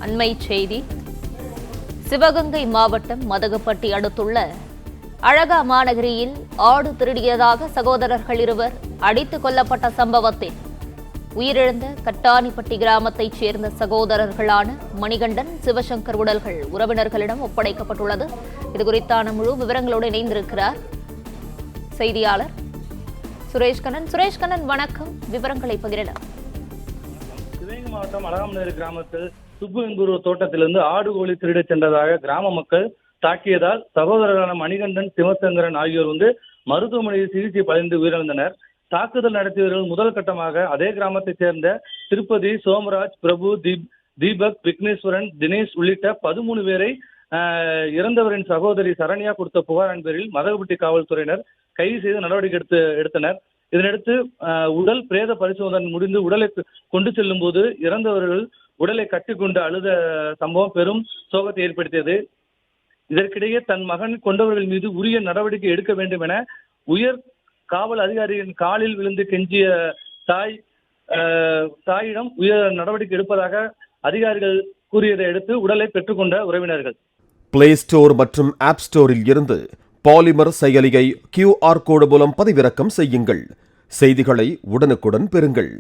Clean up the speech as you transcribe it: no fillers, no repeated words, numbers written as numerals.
அண்மை செய்தி. சிவகங்கை மாவட்டம் மதகுப்பட்டி அடுத்துள்ள அழகா மாநகரியில் ஆடு திருடியதாக சகோதரர்கள் இருவர் அடித்துக் கொல்லப்பட்ட சம்பவத்தில் உயிரிழந்த கட்டாணிப்பட்டி கிராமத்தைச் சேர்ந்த சகோதரர்களான மணிகண்டன், சிவசங்கர் உடல்கள் உறவினர்களிடம் ஒப்படைக்கப்பட்டுள்ளது. இதுகுறித்தான முழு விவரங்களோடு இணைந்திருக்கிறார் செய்தியாளர் சுரேஷ்கண்ணன். சுரேஷ்கண்ணன், வணக்கம். விவரங்களை பகிரலாம். சிவகங்கை மாவட்டம் அழகாமநகரி கிராமத்தில் சுப்பு என்கிற தோட்டத்திலிருந்து ஆடு கோழி திருடச் சென்றதாக கிராம மக்கள் தாக்கியதால் சகோதரரான மணிகண்டன், சிவசங்கரன் ஆகியோர் மருத்துவமனையில் சிகிச்சை பலந்து உயிரிழந்தனர். தாக்குதல் நடத்தியவர்கள் முதல் கட்டமாக அதே கிராமத்தைச் சேர்ந்த திருப்பதி, சோமராஜ், பிரபு, தீபக், விக்னேஸ்வரன், தினேஷ் உள்ளிட்ட 13 பேரை இறந்தவரின் சகோதரி சரண்யா கொடுத்த புகாரின் பேரில் மதகுப்பட்டி காவல்துறையினர் கைது செய்து நடவடிக்கை எடுத்தனர். இதனையடுத்து உடல் பிரேத பரிசோதனை முடிந்து உடலை கொண்டு செல்லும் போது இறந்தவர்கள் உடலை கட்டிக்கொண்டு அழுத சம்பவம் பெரும் சோகத்தை ஏற்படுத்தியது. இதற்கிடையே தன் மகன் கொண்டவர்கள் மீது உரிய நடவடிக்கை எடுக்க வேண்டும் என உயர் காவல் அதிகாரியின் காலில் விழுந்து கெஞ்சிய தாயிடம் உயர் நடவடிக்கை எடுப்பதாக அதிகாரிகள் கூறியதை அடுத்து உடலை பெற்றுக்கொண்ட உறவினர்கள் பிளே ஸ்டோர் மற்றும் ஆப் ஸ்டோரில் இருந்து பாலிமர் செயலியை QR கோடு மூலம் பதிவிறக்கம் செய்யுங்கள். செய்திகளை உடனுக்குடன் பெறுங்கள்.